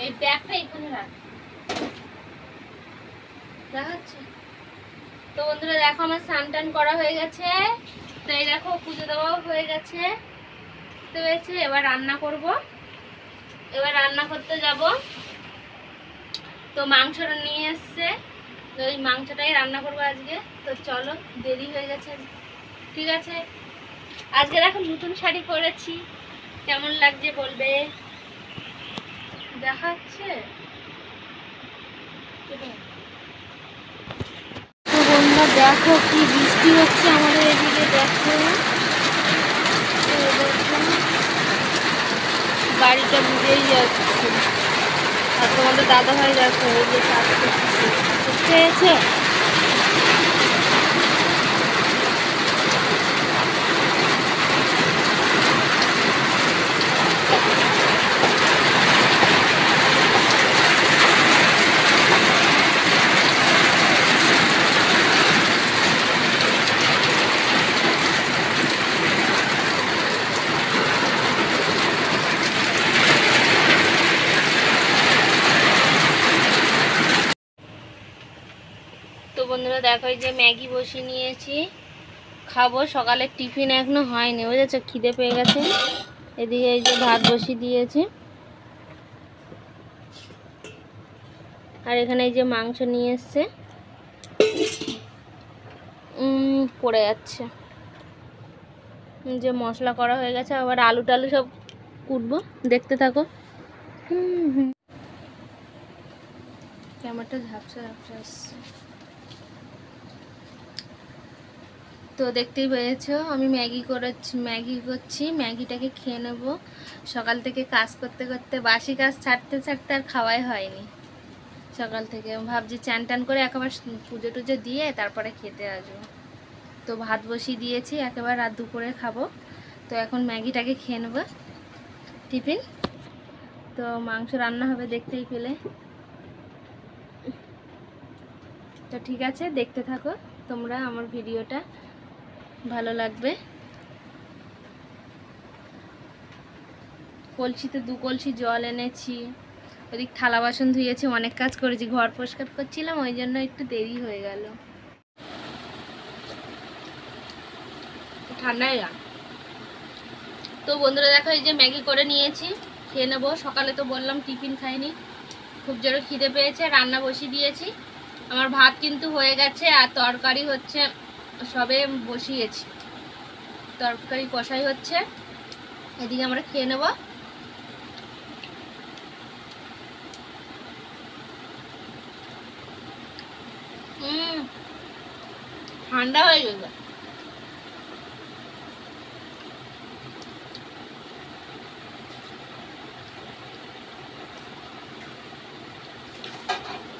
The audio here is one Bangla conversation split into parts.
এই ব্যাগটা এখানে রাখ, দেখাচ্ছে। তো বন্ধুরা দেখো আমার স্নান টান করা হয়ে গেছে। তো এই দেখো পুজো দেওয়াও হয়ে গেছে। তো হয়েছে, এবার রান্না করব। এবার রান্না করতে যাব। তো মাংসটা নিয়ে এসছে, তো ওই মাংসটাই রান্না করবো আজকে। তো চলো, দেরি হয়ে গেছে। ঠিক আছে, আজকে দেখো নতুন শাড়ি পরেছি, কেমন লাগছে বলবে। দেখাচ্ছে তো বন্ধুরা দেখো কি বৃষ্টি হচ্ছে আমাদের এদিকে। দেখো বাড়িটা বুঝেই যাচ্ছে। আর তোমাদের দাদা ভাই দেখো ওই যে কাজ করছে, পেয়েছে। তো বন্ধুরা দেখো এই যে ম্যাগি বসিয়ে নিয়েছি, খাবো। সকালের টিফিন এখনো হয়নি, বুঝেছো, খিদে পেয়ে গেছে। এদিকে এই যে ভাত বসিয়ে দিয়েছি, আর এখানে এই যে মাংস নিয়ে এসছে, পড়ে যাচ্ছে। যে মশলা করা হয়ে গেছে, আবার আলু টালু সব কুটবো, দেখতে থাকো। ক্যামেরাটা ঝাপসা ঝাপসা আসছে। তো দেখতেই পেয়েছো আমি ম্যাগি করছি। ম্যাগিটাকে খেয়ে নেব। সকাল থেকে কাজ করতে করতে, বাসি কাজ ছাড়তে ছাড়তে আর খাওয়াই হয়নি। সকাল থেকে ভাবছি চান টান করে একেবারে পুজো টুজো দিয়ে তারপরে খেতে আসবো। তো ভাত বসিয়ে দিয়েছি, একেবারে রাত দুপুরে খাবো। তো এখন ম্যাগিটাকে খেয়ে নেব টিফিন। তো মাংস রান্না হবে, দেখতেই পেলে। তো ঠিক আছে, দেখতে থাকো তোমরা আমার ভিডিওটা, ভালো লাগবে। কলসিতে 2 কলসি জল এনেছি, ওদিক থালা বাসন ধুয়েছি, অনেক কাজ করেছি, ঘর পরিষ্কার করছিলাম, ওই জন্য একটু দেরি হয়ে গেল। ঠান্ডায় গা। তো বন্ধুরা দেখো এই যে ম্যাগি করে নিয়েছি, খেয়ে নেবো। সকালে তো বললাম টিফিন খাইনি, খুব জোরে খিদে পেয়েছে। রান্না বসিয়ে দিয়েছি, আমার ভাত কিন্তু হয়ে গেছে, আর তরকারি হচ্ছে, সবে বসিয়েছি। তরকারি কষাই হচ্ছে, এদিকে আমরা খেয়ে নেব। ঠান্ডা হয়ে গেছে।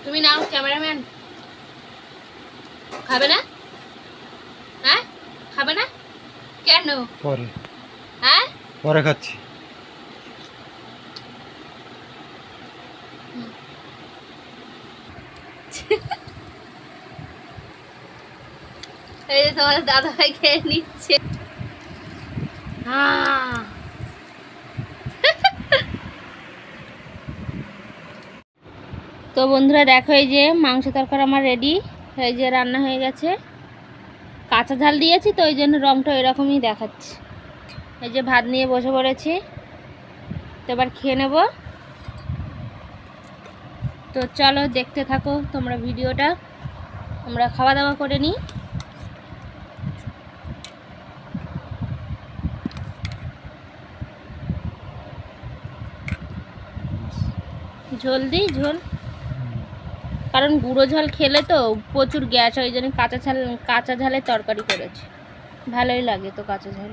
তুমি নাও, ক্যামেরাম্যান। খাবে না? হ্যাঁ, খাবে না কেন? পরে, হ্যাঁ পরে খাচ্ছি। এই যে তোমাদের দাদা ভাই খেয়ে নিচ্ছে। তো বন্ধুরা দেখো এই যে মাংস তরকারি আমার রেডি, এই যে রান্না হয়ে গেছে। কাঁচা ঝাল দিয়েছি তো ওই জন্য রংটা এরকমই দেখাচ্ছে। এই যে ভাত নিয়ে বসে পড়েছি, তো এবার খেয়ে নেব। তো চলো দেখতে থাকো তোমরা ভিডিওটা, আমরা খাওয়া দাওয়া করে নিই। ঝোল দিই, ঝোল, কারণ গুঁড়ো ঝাল খেলে তো প্রচুর গ্যাস, ওই জন্য কাঁচা ঝালের তরকারি করেছি, ভালোই লাগে তো কাঁচা ঝাল।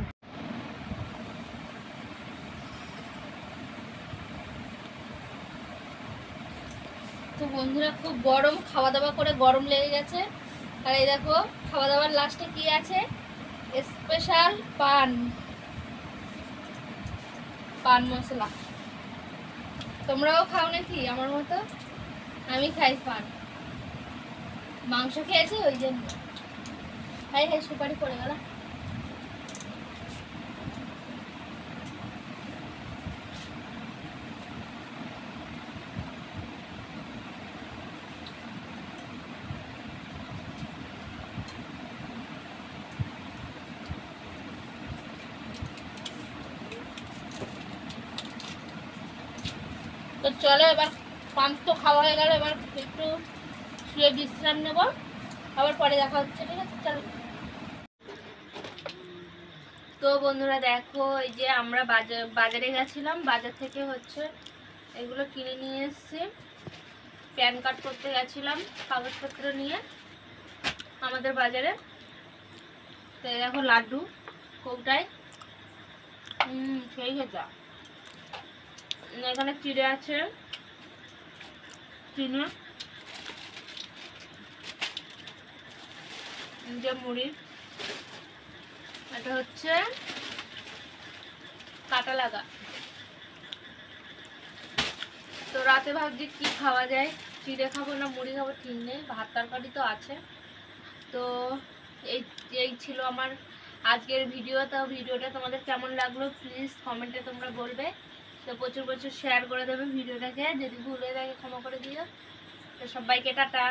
তো বন্ধুরা খুব গরম, খাওয়া দাওয়া করে গরম লেগে গেছে। আর এই দেখো খাওয়া দাওয়ার লাস্টে কি আছে, স্পেশাল পান মশলা। তোমরাও খাও নাকি আমার মতো? আমি খাই পান, মাংস খেয়েছি ওই জন্য। হাই হাই, সুপারি পড়ে গেল। চলো এবার পান তো খাওয়া হয়ে গেল, এবার একটু শুয়ে বিশ্রাম নেব, আবার পরে দেখা হচ্ছে, ঠিক আছে? চলো। তো বন্ধুরা দেখো, এই যে আমরা বাজারে গেছিলাম, বাজার থেকে হচ্ছে এগুলো কিনে নিয়ে এসেছি। প্যান কার্ড করতে গেছিলাম কাগজপত্র নিয়ে আমাদের বাজারে। তো দেখো লাড্ডু কৌটায়, সেই খেতা। এখানে চিড়ে আছে, চিনি, যে মুড়ি, এটা হচ্ছে কাটা লাগা। তো রাতে ভাবছি কি খাওয়া যায়, চিড়ে খাবো না মুড়ি খাবো ঠিক নেই, ভাত তরকারি তো আছে। তো এই এই ছিল আমার আজকের ভিডিও। তো ভিডিওটা তোমাদের কেমন লাগলো প্লিজ কমেন্টে তোমরা বলবে। তো প্রচুর প্রচুর শেয়ার করে দেবে ভিডিওটাকে, যদি ভুল হয়ে থাকে ক্ষমা করে দিও। তো সবাইকে টাটা।